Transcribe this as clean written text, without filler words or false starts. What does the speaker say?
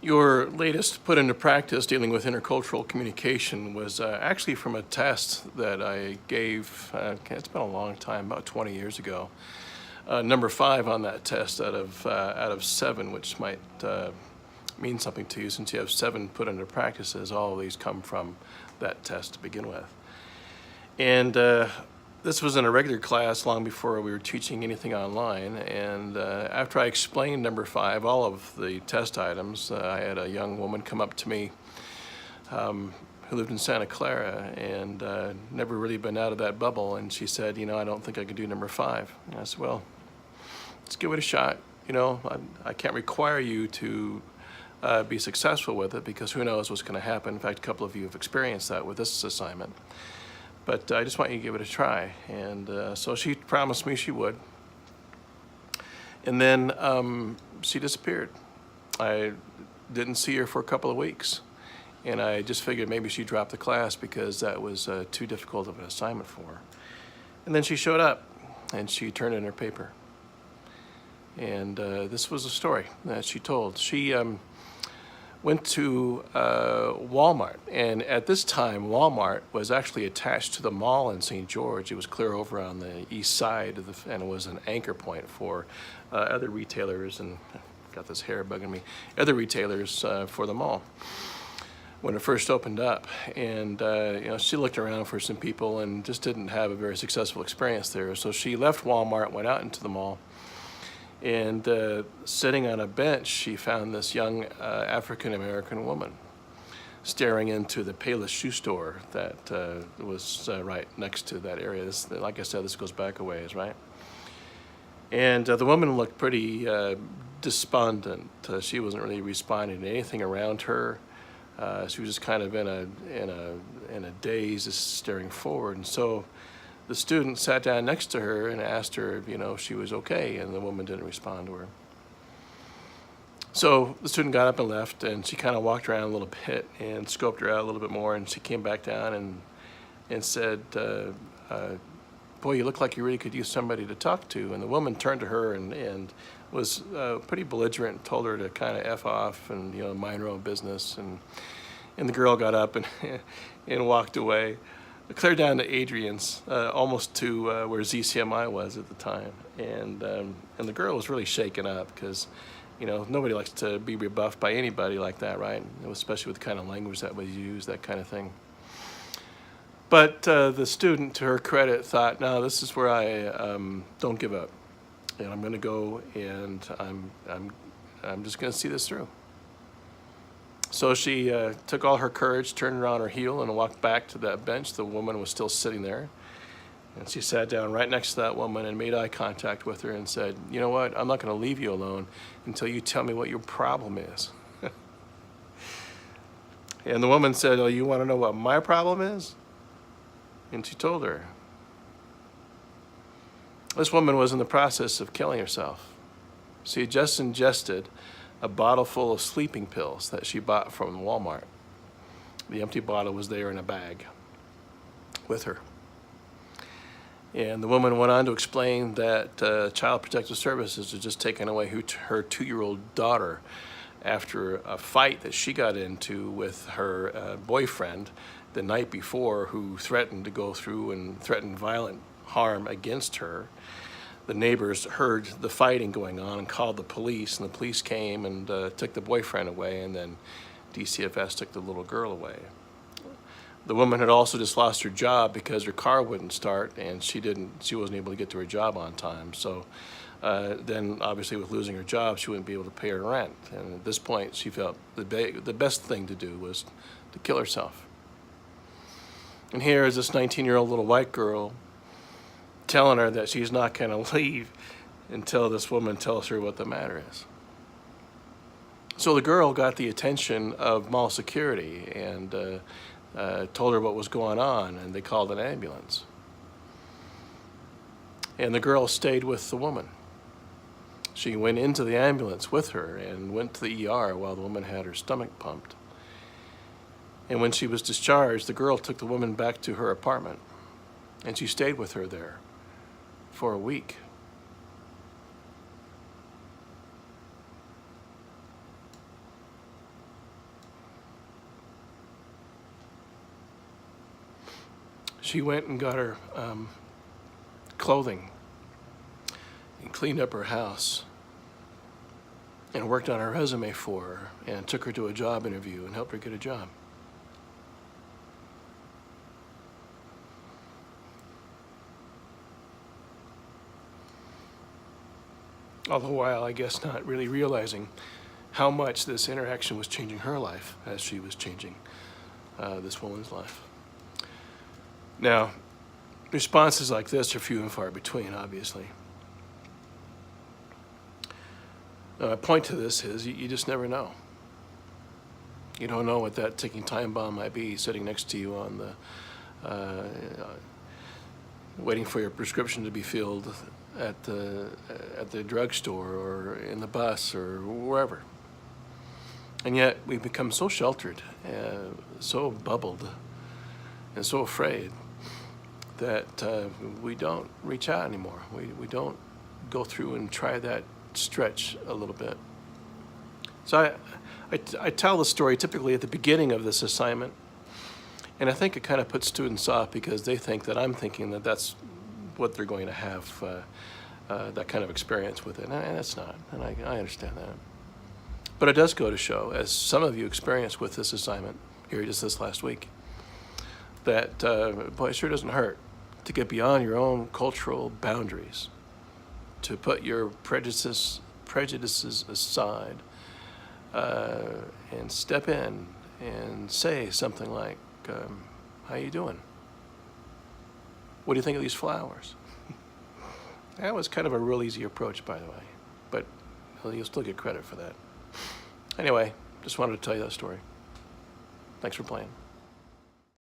Your latest put into practice dealing with intercultural communication was actually from a test that I gave, it's been a long time, about 20 years ago. Number 5 on that test out of 7, which might mean something to you since you have 7 put into practices. All of these come from that test to begin with. And this was in a regular class long before we were teaching anything online, and after I explained number 5, all of the test items, I had a young woman come up to me who lived in Santa Clara and never really been out of that bubble, and she said, I don't think I can do number 5. And I said, well, let's give it a shot. I can't require you to be successful with it because who knows what's going to happen. In fact, a couple of you have experienced that with this assignment. But I just want you to give it a try. And so she promised me she would. And then she disappeared. I didn't see her for a couple of weeks. And I just figured maybe she dropped the class because that was too difficult of an assignment for her. And then she showed up and she turned in her paper. And this was a story that she told. She went to Walmart, and at this time Walmart was actually attached to the mall in St. George. It was clear over on the east side of and it was an anchor point for other retailers, and I've got this hair bugging me, other retailers for the mall when it first opened up. And she looked around for some people and just didn't have a very successful experience there. So she left Walmart, went out into the mall, and sitting on a bench, she found this young African-American woman staring into the Payless shoe store that was right next to that area. Like I said, this goes back a ways, right? And the woman looked pretty despondent. She wasn't really responding to anything around her. She was just kind of in a daze, just staring forward. And so the student sat down next to her and asked her if she was okay, and the woman didn't respond to her. So the student got up and left, and she kind of walked around a little bit and scoped her out a little bit more, and she came back down and said, boy, you look like you really could use somebody to talk to. And the woman turned to her and was pretty belligerent and told her to kind of F off and mind her own business. And the girl got up and and walked away, clear down to Adrian's, almost to where ZCMI was at the time. And the girl was really shaken up because, nobody likes to be rebuffed by anybody like that, right? Especially with the kind of language that was used, that kind of thing. But the student, to her credit, thought, no, this is where I don't give up. And I'm going to go, and I'm just going to see this through. So she took all her courage, turned her on her heel, and walked back to that bench. The woman was still sitting there. And she sat down right next to that woman and made eye contact with her and said, you know what, I'm not going to leave you alone until you tell me what your problem is. And the woman said, oh, you want to know what my problem is? And she told her. This woman was in the process of killing herself. She had just ingested a bottle full of sleeping pills that she bought from Walmart. The empty bottle was there in a bag with her. And the woman went on to explain that Child Protective Services had just taken away her 2-year-old daughter after a fight that she got into with her boyfriend the night before, who threatened to go through and threatened violent harm against her. The neighbors heard the fighting going on and called the police, and the police came and took the boyfriend away, and then DCFS took the little girl away. The woman had also just lost her job because her car wouldn't start, and she wasn't able to get to her job on time. So then obviously with losing her job, she wouldn't be able to pay her rent. And at this point, she felt the best thing to do was to kill herself. And here is this 19-year-old little white girl telling her that she's not going to leave until this woman tells her what the matter is. So the girl got the attention of mall security and told her what was going on, and they called an ambulance. And the girl stayed with the woman. She went into the ambulance with her and went to the ER while the woman had her stomach pumped. And when she was discharged, the girl took the woman back to her apartment, and she stayed with her there for a week. She went and got her clothing and cleaned up her house and worked on her resume for her and took her to a job interview and helped her get a job. All the while, I guess, not really realizing how much this interaction was changing her life as she was changing this woman's life. Now, responses like this are few and far between, obviously. My point to this is you just never know. You don't know what that ticking time bomb might be sitting next to you on the, waiting for your prescription to be filled at the drugstore or in the bus or wherever. And yet we become so sheltered, so bubbled, and so afraid that we don't reach out anymore. We don't go through and try that stretch a little bit. So I tell the story typically at the beginning of this assignment, and I think it kind of puts students off because they think that I'm thinking that that's what they're going to have, that kind of experience with it, and it's not, and I understand that. But it does go to show, as some of you experienced with this assignment here just this last week, that boy, it sure doesn't hurt to get beyond your own cultural boundaries, to put your prejudices aside, and step in and say something like, how you doing? What do you think of these flowers? That was kind of a real easy approach, by the way, but you'll still get credit for that. Anyway, just wanted to tell you that story. Thanks for playing.